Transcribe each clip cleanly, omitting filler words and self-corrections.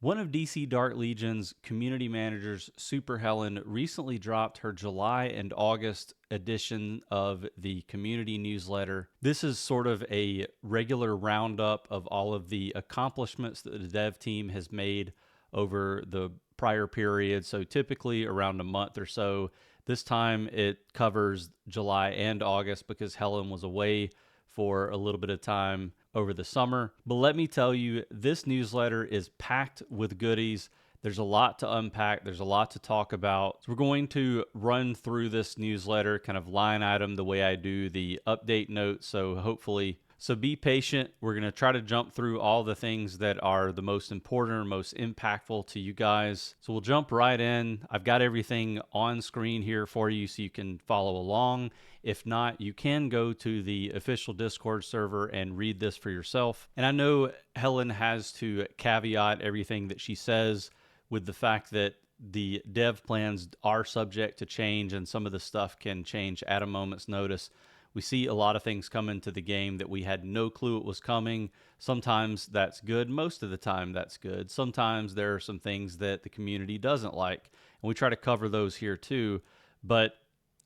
One of DC Dark Legion's community managers, Super Helen, recently dropped her July and August edition of the community newsletter. This is sort of a regular roundup of all of the accomplishments that the dev team has made over the prior period. So typically around a month or so. This time it covers July and August because Helen was away for a little bit of time over the summer. But let me tell you, this newsletter is packed with goodies. There's a lot to unpack. There's a lot to talk about. So we're going to run through this newsletter kind of line item the way I do the update notes. So be patient. We're going to try to jump through all the things that are the most important or most impactful to you guys. So we'll jump right in. I've got everything on screen here for you so you can follow along. If not, you can go to the official Discord server and read this for yourself. And I know Helen has to caveat everything that she says with the fact that the dev plans are subject to change and some of the stuff can change at a moment's notice. We see a lot of things come into the game that we had no clue it was coming. Sometimes that's good. Most of the time that's good. Sometimes there are some things that the community doesn't like, and we try to cover those here too. But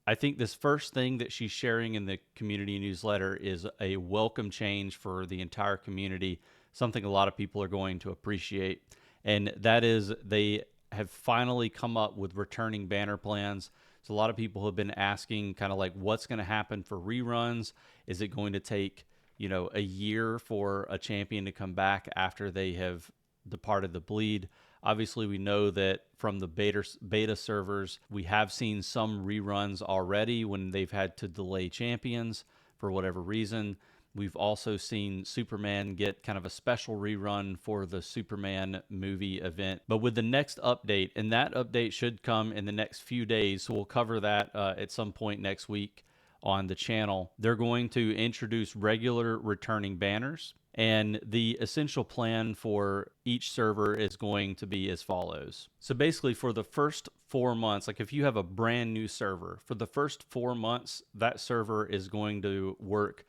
I think this first thing that she's sharing in the community newsletter is a welcome change for the entire community, something a lot of people are going to appreciate. And that is they have finally come up with returning banner plans. So a lot of people have been asking kind of like what's going to happen for reruns. Is it going to take, a year for a champion to come back after they have departed the bleed? Obviously, we know that from the beta servers, we have seen some reruns already when they've had to delay champions for whatever reason. We've also seen Superman get kind of a special rerun for the Superman movie event. But with the next update, and that update should come in the next few days, so we'll cover that at some point next week on the channel. They're going to introduce regular returning banners. And the essential plan for each server is going to be as follows. So basically for the first 4 months, like if you have a brand new server, for the first 4 months, that server is going to work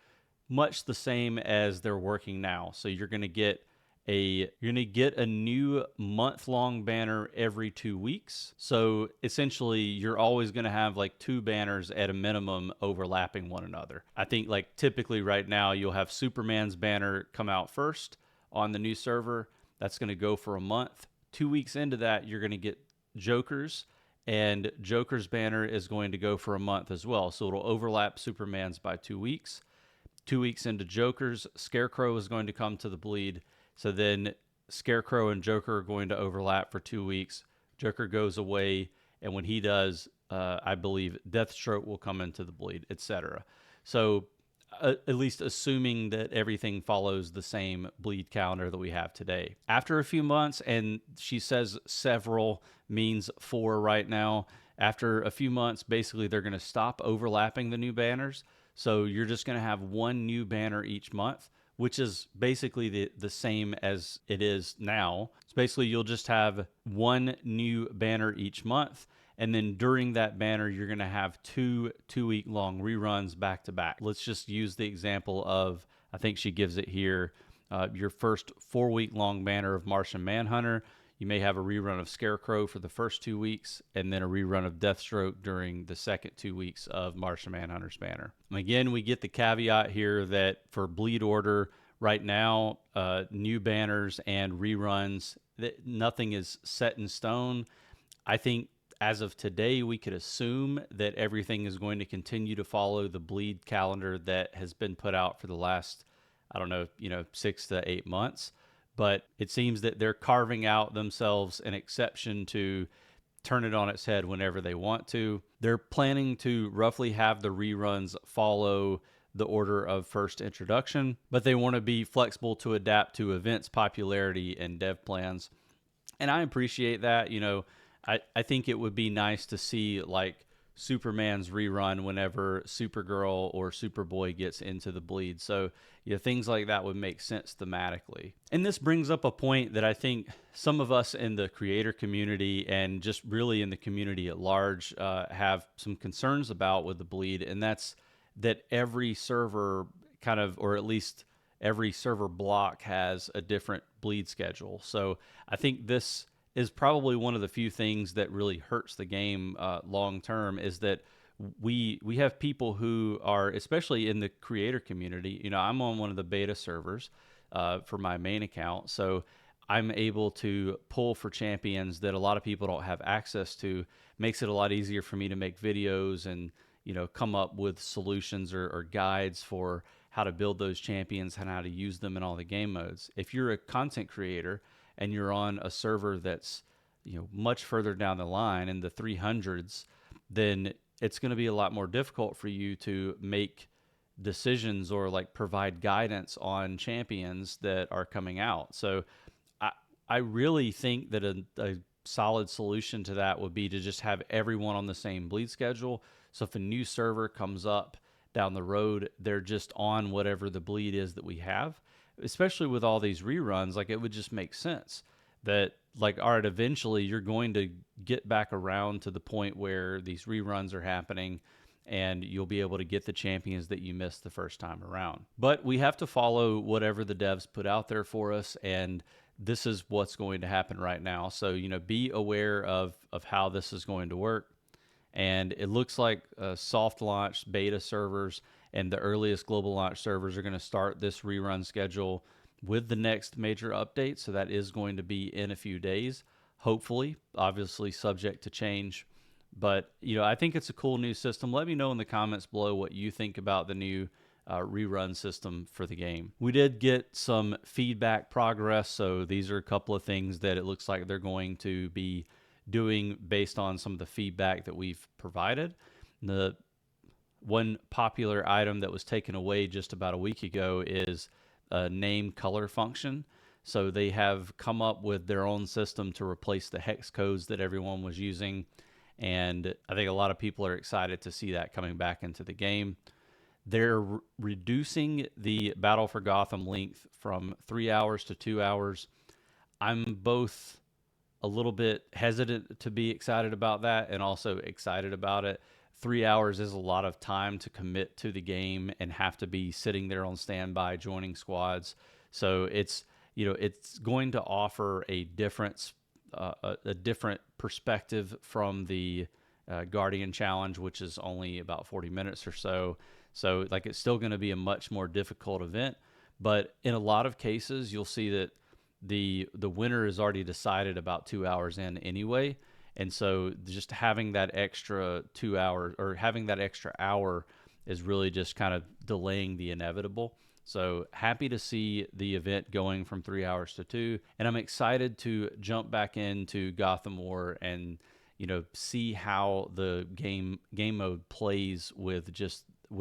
much the same as they're working now. So you're going to get a new month-long banner every 2 weeks. So essentially, you're always going to have like 2 banners at a minimum overlapping one another. I think like typically right now, you'll have Superman's banner come out first on the new server. That's going to go for a month. 2 weeks into that, you're going to get Joker's, and Joker's banner is going to go for a month as well. So it'll overlap Superman's by 2 weeks. 2 weeks into Joker's, Scarecrow is going to come to the bleed. So then Scarecrow and Joker are going to overlap for 2 weeks. Joker goes away, and when he does, I believe Deathstroke will come into the bleed, etc. So at least assuming that everything follows the same bleed calendar that we have today. After a few months, and she says several means 4 right now, after a few months, basically they're going to stop overlapping the new banners. So you're just going to have 1 new banner each month, which is basically the same as it is now. So basically you'll just have 1 new banner each month. And then during that banner, you're going to have 2 2-week-long reruns back to back. Let's just use the example of, I think she gives it here, your first 4-week-long banner of Martian Manhunter. You may have a rerun of Scarecrow for the first 2 weeks, and then a rerun of Deathstroke during the second 2 weeks of Martian Manhunter's banner. And again, we get the caveat here that for Bleed Order, right now, new banners and reruns, nothing is set in stone. I think as of today, we could assume that everything is going to continue to follow the Bleed calendar that has been put out for the last, 6 to 8 months. But it seems that they're carving out themselves an exception to turn it on its head whenever they want to. They're planning to roughly have the reruns follow the order of first introduction, but they want to be flexible to adapt to events' popularity and dev plans. And I appreciate that. I think it would be nice to see like Superman's rerun whenever Supergirl or Superboy gets into the bleed. So things like that would make sense thematically. And this brings up a point that I think some of us in the creator community and just really in the community at large have some concerns about with the bleed, and that's that every server kind of, or at least every server block has a different bleed schedule. So I think this is probably one of the few things that really hurts the game long term, is that we have people who are, especially in the creator community. I'm on one of the beta servers for my main account, so I'm able to pull for champions that a lot of people don't have access to. Makes it a lot easier for me to make videos and come up with solutions or guides for how to build those champions and how to use them in all the game modes. If you're a content creator and you're on a server that's much further down the line in the 300s, then it's going to be a lot more difficult for you to make decisions or like provide guidance on champions that are coming out. So I I really think that a solid solution to that would be to just have everyone on the same bleed schedule. So if a new server comes up down the road, they're just on whatever the bleed is that we have. Especially with all these reruns, like it would just make sense that, like, all right, eventually you're going to get back around to the point where these reruns are happening and you'll be able to get the champions that you missed the first time around. But we have to follow whatever the devs put out there for us, and this is what's going to happen right now. So, be aware of how this is going to work. And it looks like soft launch beta servers and the earliest global launch servers are going to start this rerun schedule with the next major update. So that is going to be in a few days, hopefully, obviously subject to change. But, I think it's a cool new system. Let me know in the comments below what you think about the new rerun system for the game. We did get some feedback progress. So these are a couple of things that it looks like they're going to be doing based on some of the feedback that we've provided. The one popular item that was taken away just about a week ago is a name color function. So they have come up with their own system to replace the hex codes that everyone was using. And I think a lot of people are excited to see that coming back into the game. They're reducing the Battle for Gotham length from 3 hours to 2 hours. I'm both a little bit hesitant to be excited about that and also excited about it. 3 hours is a lot of time to commit to the game and have to be sitting there on standby joining squads. So it's going to offer a different perspective from the Guardian Challenge, which is only about 40 minutes or so. So like it's still going to be a much more difficult event, but in a lot of cases you'll see that the winner is already decided about 2 hours in anyway. And so just having that extra 2 hours or having that extra hour is really just kind of delaying the inevitable. So happy to see the event going from 3 hours to 2. And I'm excited to jump back into Gotham War and, see how the game mode plays with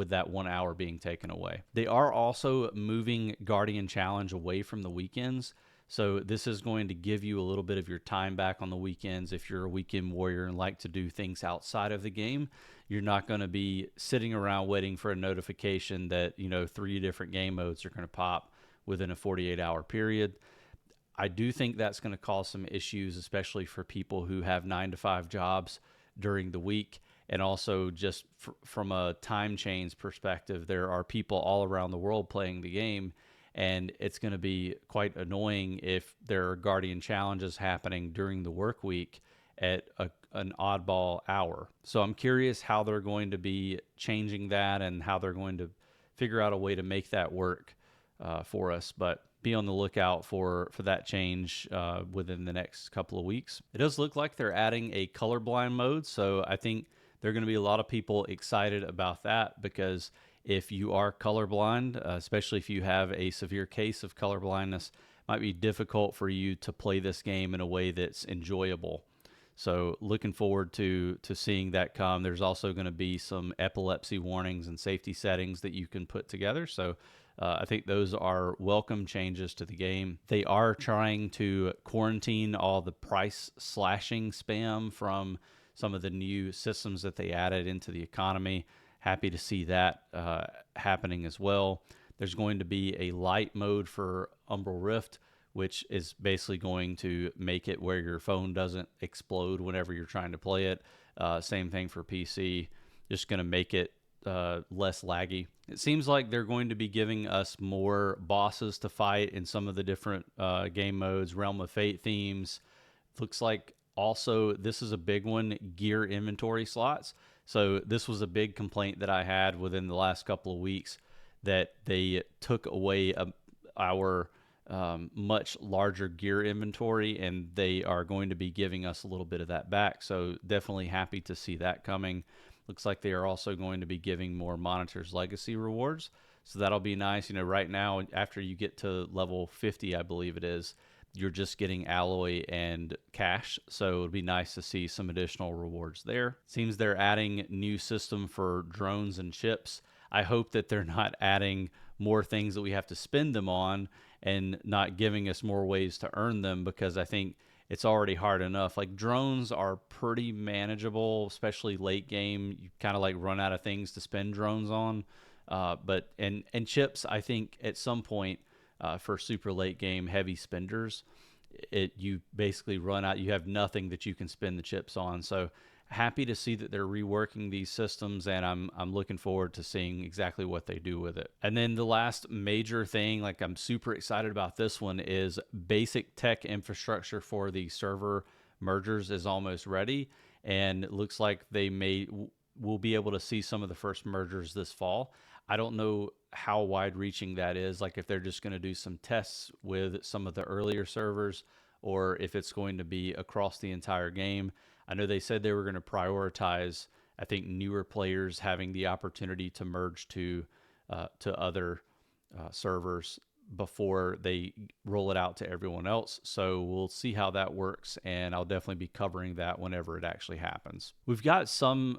that 1 hour being taken away. They are also moving Guardian Challenge away from the weekends. So this is going to give you a little bit of your time back on the weekends. If you're a weekend warrior and like to do things outside of the game, you're not going to be sitting around waiting for a notification that, 3 different game modes are going to pop within a 48-hour period. I do think that's going to cause some issues, especially for people who have 9-to-5 jobs during the week. And also just from a time change perspective, there are people all around the world playing the game. And it's going to be quite annoying if there are Guardian challenges happening during the work week at an oddball hour. So I'm curious how they're going to be changing that and how they're going to figure out a way to make that work for us. But be on the lookout for that change within the next couple of weeks. It does look like they're adding a colorblind mode. So I think there are going to be a lot of people excited about that, because if you are colorblind, especially if you have a severe case of colorblindness, it might be difficult for you to play this game in a way that's enjoyable. So looking forward to seeing that come. There's also going to be some epilepsy warnings and safety settings that you can put together. So I think those are welcome changes to the game. They are trying to quarantine all the price slashing spam from some of the new systems that they added into the economy. Happy to see that happening as well. There's going to be a light mode for Umbral Rift, which is basically going to make it where your phone doesn't explode whenever you're trying to play it. Same thing for PC. Just going to make it less laggy. It seems like they're going to be giving us more bosses to fight in some of the different game modes, Realm of Fate themes. Looks like also this is a big one, gear inventory slots. So this was a big complaint that I had within the last couple of weeks, that they took away our much larger gear inventory, and they are going to be giving us a little bit of that back. So definitely happy to see that coming. Looks like they are also going to be giving more Monitor's Legacy rewards. So that'll be nice. You know, right now, after you get to level 50, I believe it is, you're just getting alloy and cash. So it'd be nice to see some additional rewards there. Seems they're adding new system for drones and chips. I hope that they're not adding more things that we have to spend them on and not giving us more ways to earn them, because I think it's already hard enough. Like drones are pretty manageable, especially late game. You kind of like run out of things to spend drones on. But chips, I think at some point for super late game heavy spenders, you basically run out. You have nothing that you can spend the chips on. So happy to see that they're reworking these systems, and I'm looking forward to seeing exactly what they do with it. And then the last major thing, like I'm super excited about this one, is basic tech infrastructure for the server mergers is almost ready, and it looks like we'll be able to see some of the first mergers this fall. I don't know how wide reaching that is, like if they're just going to do some tests with some of the earlier servers, or if it's going to be across the entire game. I know they said they were going to prioritize, I think, newer players having the opportunity to merge to other servers before they roll it out to everyone else. So we'll see how that works, and I'll definitely be covering that whenever it actually happens. We've got some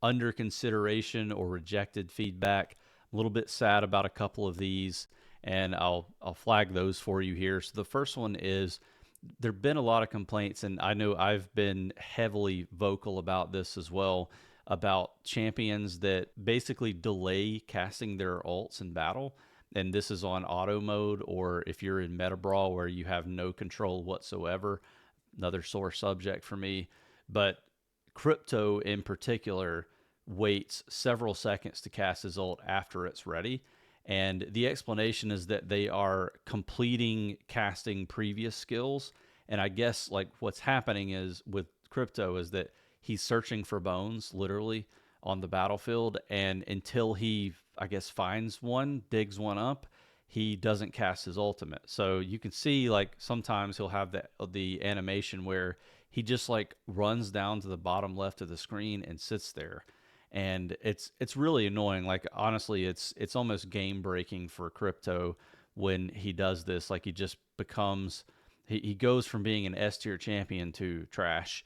under consideration or rejected feedback. I'm a little bit sad about a couple of these, and I'll flag those for you here. So the first one is, there've been a lot of complaints, and I know I've been heavily vocal about this as well, about champions that basically delay casting their ults in battle. And this is on auto mode, or if you're in meta brawl where you have no control whatsoever. Another sore subject for me. But Crypto in particular waits several seconds to cast his ult after it's ready. And the explanation is that they are completing casting previous skills. And I guess like what's happening is with Crypto is that he's searching for bones literally on the battlefield. And until he, I guess, finds one, digs one up, he doesn't cast his ultimate. So you can see like sometimes he'll have the animation where he just like runs down to the bottom left of the screen and sits there. And it's really annoying. Like honestly, it's almost game breaking for Crypto when he does this. Like he just becomes, he goes from being an S tier champion to trash.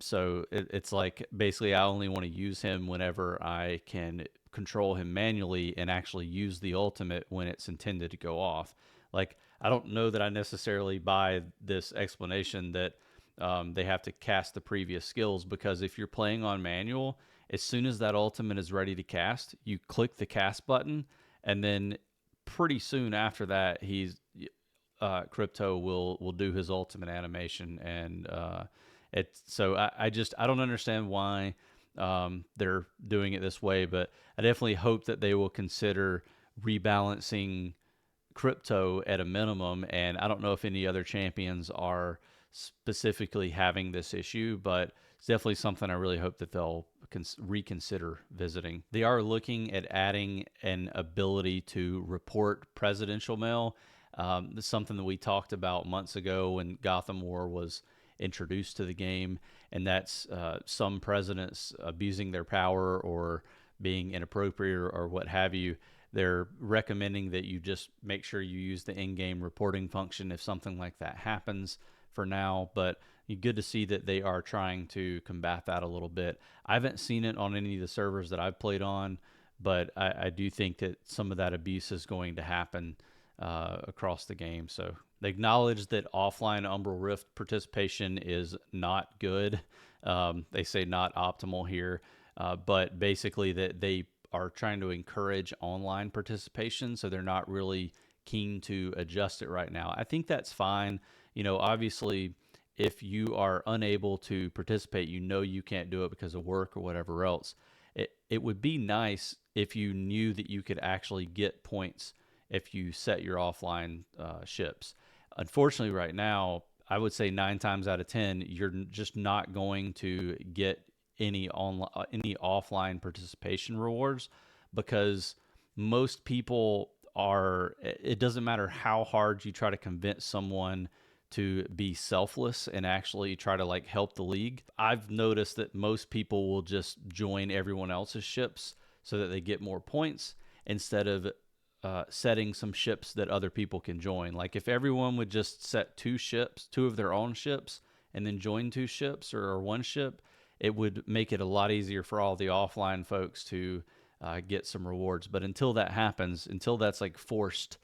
So it's like basically I only want to use him whenever I can control him manually and actually use the ultimate when it's intended to go off. Like I don't know that I necessarily buy this explanation that they have to cast the previous skills, because if you're playing on manual, as soon as that ultimate is ready to cast, you click the cast button, and then pretty soon after that, Crypto will do his ultimate animation, and I don't understand why they're doing it this way, but I definitely hope that they will consider rebalancing Crypto at a minimum. And I don't know if any other champions are specifically having this issue, but it's definitely something I really hope that they'll reconsider visiting. They are looking at adding an ability to report presidential mail. This is something that we talked about months ago when Gotham War was introduced to the game, and that's some presidents abusing their power or being inappropriate or what have you. They're recommending that you just make sure you use the in-game reporting function if something like that happens for now, but good to see that they are trying to combat that a little bit. I haven't seen it on any of the servers that I've played on, but I do think that some of that abuse is going to happen across the game. So they acknowledge that offline Umbral Rift participation is not good. They say not optimal here, but basically that they are trying to encourage online participation, so they're not really keen to adjust it right now. I think that's fine. You know, obviously, if you are unable to participate, you know you can't do it because of work or whatever else. It would be nice if you knew that you could actually get points if you set your offline ships. Unfortunately, right now, I would say 9 times out of 10, you're just not going to get any offline participation rewards because most people are. It doesn't matter how hard you try to convince someone to be selfless and actually try to like help the league. I've noticed that most people will just join everyone else's ships so that they get more points instead of setting some ships that other people can join. Like if everyone would just set two of their own ships, and then join two ships or one ship, it would make it a lot easier for all the offline folks to get some rewards. But until that happens, until that's like forced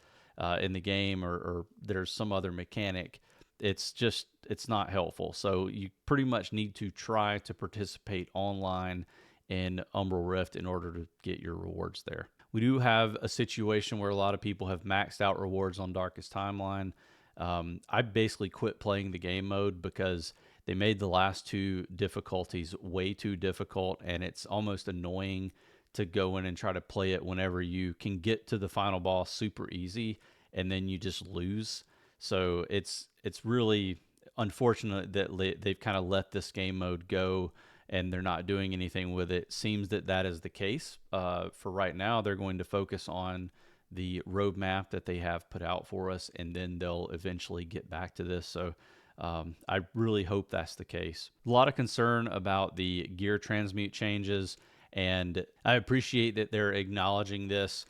in the game, or there's some other mechanic, it's not helpful. So you pretty much need to try to participate online in Umbral Rift in order to get your rewards there. We do have a situation where a lot of people have maxed out rewards on Darkest Timeline. I basically quit playing the game mode because they made the last two difficulties way too difficult, and it's almost annoying to go in and try to play it whenever you can get to the final boss super easy and then you just lose. So it's really unfortunate that they've kind of let this game mode go and they're not doing anything with it. Seems that that is the case. For right now, they're going to focus on the roadmap that they have put out for us, and then they'll eventually get back to this. So I really hope that's the case. A lot of concern about the gear transmute changes, and I appreciate that they're acknowledging this.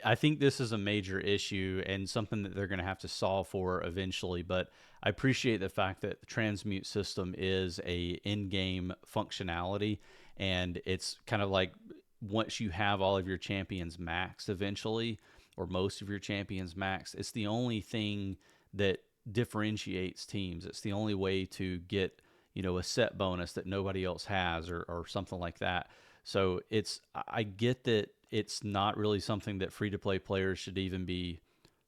I think this is a major issue and something that they're going to have to solve for eventually, but I appreciate the fact that the transmute system is a in-game functionality, and it's kind of like once you have all of your champions maxed eventually, or most of your champions maxed, it's the only thing that differentiates teams. It's the only way to get, a set bonus that nobody else has, or something like that. So I get that it's not really something that free-to-play players should even be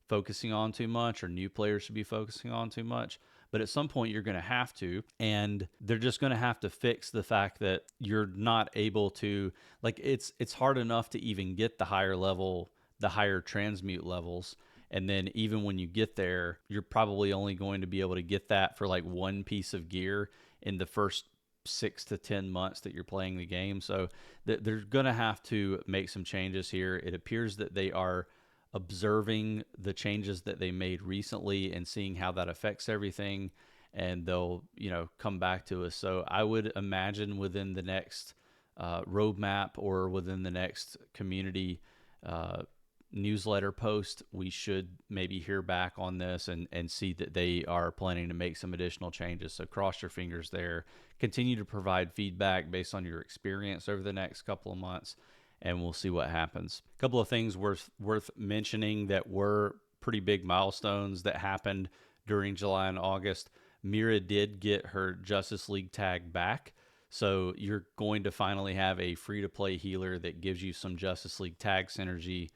focusing on too much, or new players should be focusing on too much. But at some point you're going to have to, and they're just going to have to fix the fact that you're not able to, like, it's hard enough to even get the higher transmute levels. And then even when you get there, you're probably only going to be able to get that for like one piece of gear in the first 6 to 10 months that you're playing the game. So they're going to have to make some changes here. It appears that they are observing the changes that they made recently and seeing how that affects everything, and they'll come back to us. So I would imagine within the next roadmap, or within the next community newsletter post, we should maybe hear back on this and see that they are planning to make some additional changes. So cross your fingers there. Continue to provide feedback based on your experience over the next couple of months, and we'll see what happens. A couple of things worth mentioning that were pretty big milestones that happened during July and August. Mira did get her Justice League tag back. So you're going to finally have a free-to-play healer that gives you some Justice League tag synergy,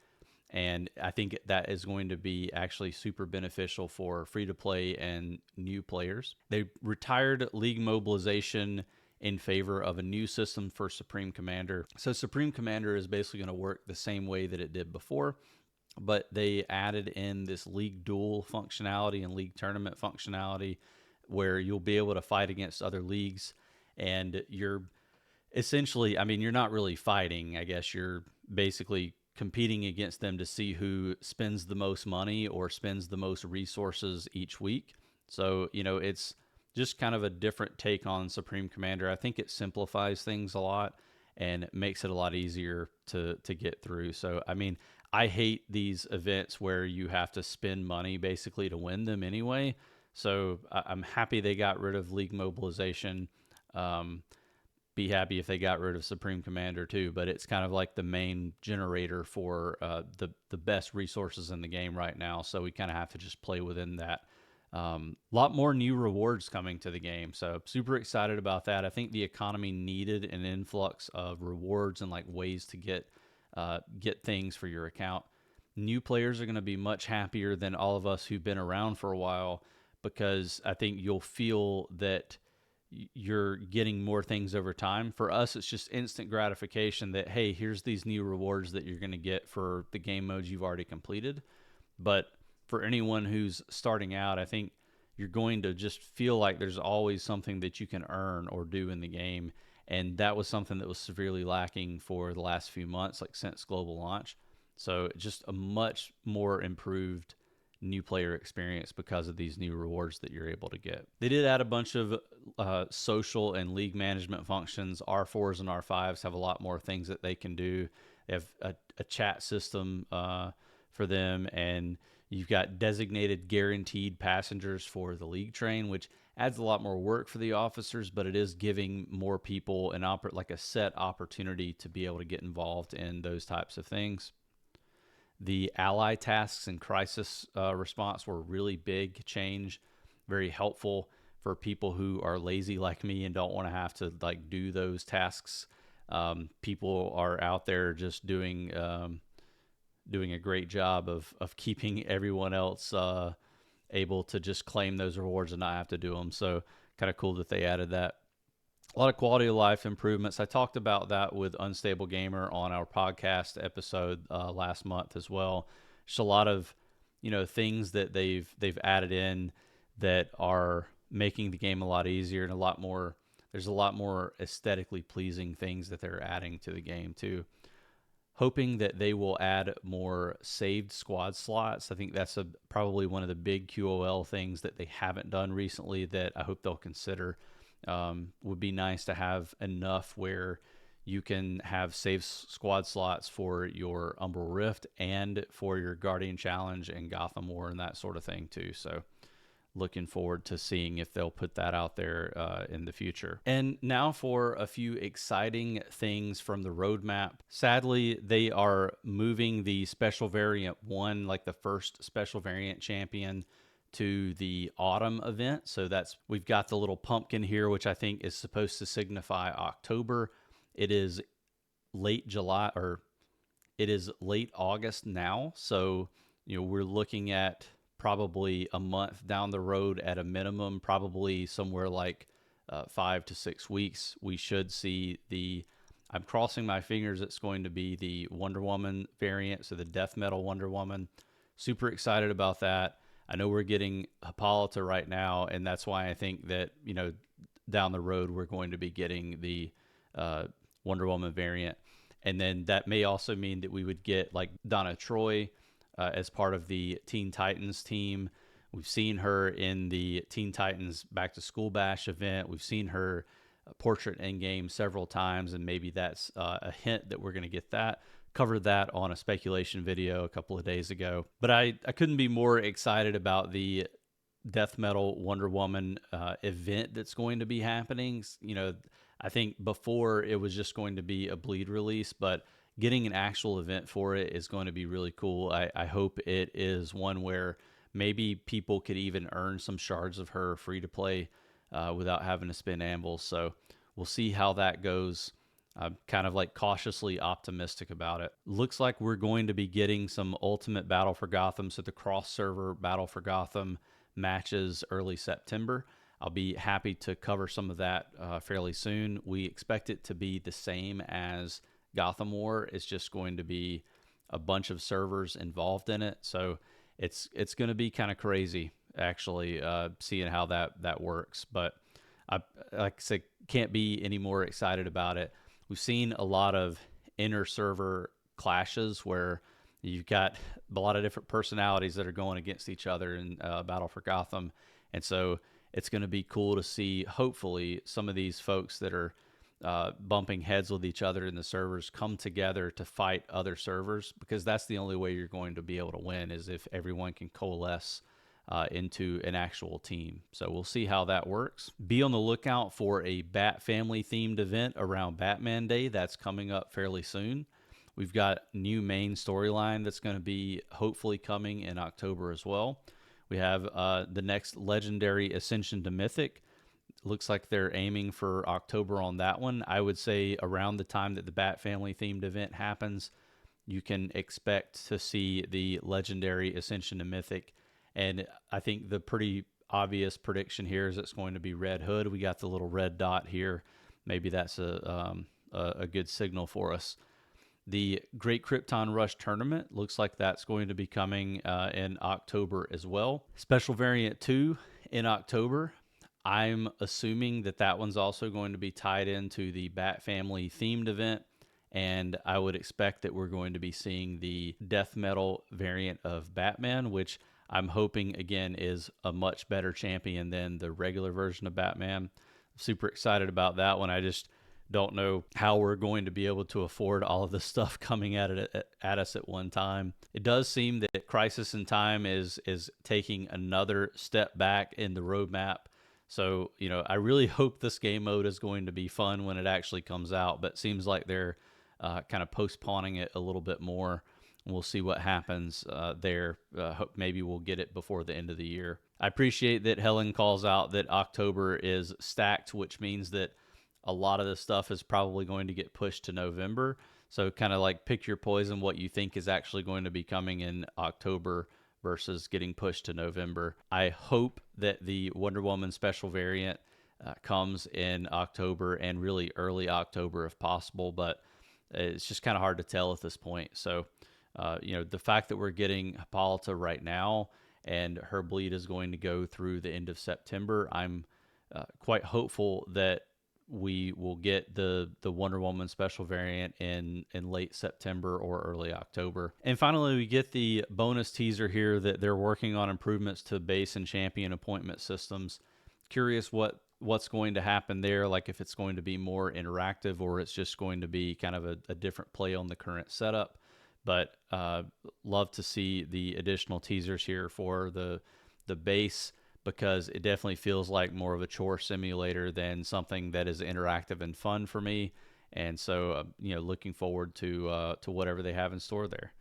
and I think that is going to be actually super beneficial for free-to-play and new players. They retired League Mobilization in favor of a new system for Supreme Commander. So Supreme Commander is basically going to work the same way that it did before, but they added in this League Duel functionality and League Tournament functionality where you'll be able to fight against other leagues, and you're essentially, you're not really fighting. I guess you're basically competing against them to see who spends the most money or spends the most resources each week. So, it's just kind of a different take on Supreme Commander. I think it simplifies things a lot and makes it a lot easier to get through. So, I hate these events where you have to spend money basically to win them anyway. So I'm happy they got rid of League Mobilization. Be happy if they got rid of Supreme Commander too, but it's kind of like the main generator for the best resources in the game right now. So we kind of have to just play within that. A lot more new rewards coming to the game, so super excited about that. I think the economy needed an influx of rewards and like ways to get things for your account. New players are going to be much happier than all of us who've been around for a while, because I think you'll feel that you're getting more things over time. For us, it's just instant gratification that, hey, here's these new rewards that you're going to get for the game modes you've already completed. But for anyone who's starting out, I think you're going to just feel like there's always something that you can earn or do in the game. And that was something that was severely lacking for the last few months, like since global launch. So just a much more improved new player experience because of these new rewards that you're able to get. They did add a bunch of social and league management functions. R4s and R5s have a lot more things that they can do. They have a chat system for them, and you've got designated guaranteed passengers for the league train, which adds a lot more work for the officers, but it is giving more people like a set opportunity to be able to get involved in those types of things. The ally tasks and crisis response were a really big change, very helpful for people who are lazy like me and don't want to have to like do those tasks. People are out there just doing a great job of keeping everyone else able to just claim those rewards and not have to do them. So kind of cool that they added that. A lot of quality of life improvements. I talked about that with Unstable Gamer on our podcast episode last month as well. Just a lot of things that they've added in that are making the game a lot easier and a lot more. There's a lot more aesthetically pleasing things that they're adding to the game too. Hoping that they will add more saved squad slots. I think that's probably one of the big QOL things that they haven't done recently that I hope they'll consider. Would be nice to have enough where you can have saved squad slots for your Umbral Rift and for your Guardian Challenge and Gotham War and that sort of thing too. So looking forward to seeing if they'll put that out there in the future. And now for a few exciting things from the roadmap. Sadly, they are moving the Special Variant 1, like the first Special Variant champion, to the autumn event. So we've got the little pumpkin here, which I think is supposed to signify October. It is late July, or it is late August now. So, we're looking at probably a month down the road at a minimum, probably somewhere like 5 to 6 weeks. We should see I'm crossing my fingers, it's going to be the Wonder Woman variant. So the Death Metal Wonder Woman. Super excited about that. I know we're getting Hippolyta right now, and that's why I think that, down the road we're going to be getting the Wonder Woman variant. And then that may also mean that we would get like Donna Troy as part of the Teen Titans team. We've seen her in the Teen Titans Back to School Bash event. We've seen her portrait in game several times, and maybe that's a hint that we're going to get that. Covered that on a speculation video a couple of days ago. But I couldn't be more excited about the Death Metal Wonder Woman event that's going to be happening. I think before it was just going to be a bleed release, but getting an actual event for it is going to be really cool. I hope it is one where maybe people could even earn some shards of her free to play without having to spend anvils. So we'll see how that goes. I'm kind of like cautiously optimistic about it. Looks like we're going to be getting some Ultimate Battle for Gotham, so the cross-server Battle for Gotham matches early September. I'll be happy to cover some of that fairly soon. We expect it to be the same as Gotham War. It's just going to be a bunch of servers involved in it, so it's going to be kind of crazy actually seeing how that works. But I, like I said, can't be any more excited about it. We've seen a lot of inter-server clashes where you've got a lot of different personalities that are going against each other in Battle for Gotham. And so it's going to be cool to see, hopefully, some of these folks that are bumping heads with each other in the servers come together to fight other servers, because that's the only way you're going to be able to win, is if everyone can coalesce into an actual team. So we'll see how that works. Be on the lookout for a Bat Family themed event around Batman Day. That's coming up fairly soon. We've got new main storyline that's going to be hopefully coming in October as well. We have the next Legendary Ascension to Mythic. Looks like they're aiming for October on that one. I would say around the time that the Bat Family themed event happens, you can expect to see the Legendary Ascension to Mythic. And I think the pretty obvious prediction here is it's going to be Red Hood. We got the little red dot here. Maybe that's a good signal for us. The Great Krypton Rush Tournament looks like that's going to be coming in October as well. Special Variant 2 in October. I'm assuming that that one's also going to be tied into the Bat Family themed event, and I would expect that we're going to be seeing the death metal variant of Batman, which I'm hoping, again, is a much better champion than the regular version of Batman. Super excited about that one. I just don't know how we're going to be able to afford all of this stuff coming at us at one time. It does seem that Crisis in Time is taking another step back in the roadmap. So, I really hope this game mode is going to be fun when it actually comes out, but it seems like they're kind of postponing it a little bit more. We'll see what happens there. Hope maybe we'll get it before the end of the year. I appreciate that Helen calls out that October is stacked, which means that a lot of this stuff is probably going to get pushed to November. So kind of like pick your poison, what you think is actually going to be coming in October versus getting pushed to November. I hope that the Wonder Woman special variant comes in October and really early October if possible, but it's just kind of hard to tell at this point. So, the fact that we're getting Hippolyta right now and her bleed is going to go through the end of September, I'm quite hopeful that we will get the Wonder Woman special variant in late September or early October. And finally, we get the bonus teaser here that they're working on improvements to base and champion appointment systems. Curious what's going to happen there, like if it's going to be more interactive or it's just going to be kind of a different play on the current setup. But love to see the additional teasers here for the base, because it definitely feels like more of a chore simulator than something that is interactive and fun for me. And so, looking forward to whatever they have in store there.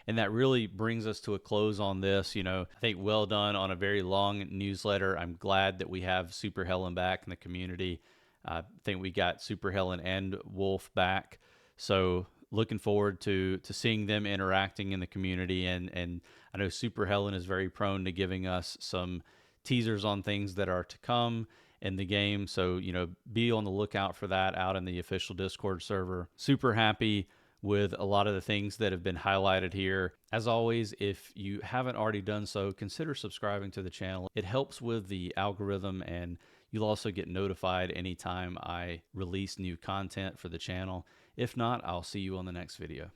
And that really brings us to a close on this. I think well done on a very long newsletter. I'm glad that we have Super Helen back in the community. I think we got Super Helen and Wolf back. So looking forward to seeing them interacting in the community. And I know Super Helen is very prone to giving us some teasers on things that are to come in the game. So, be on the lookout for that out in the official Discord server. Super happy with a lot of the things that have been highlighted here. As always, if you haven't already done so, consider subscribing to the channel. It helps with the algorithm, and you'll also get notified anytime I release new content for the channel. If not, I'll see you on the next video.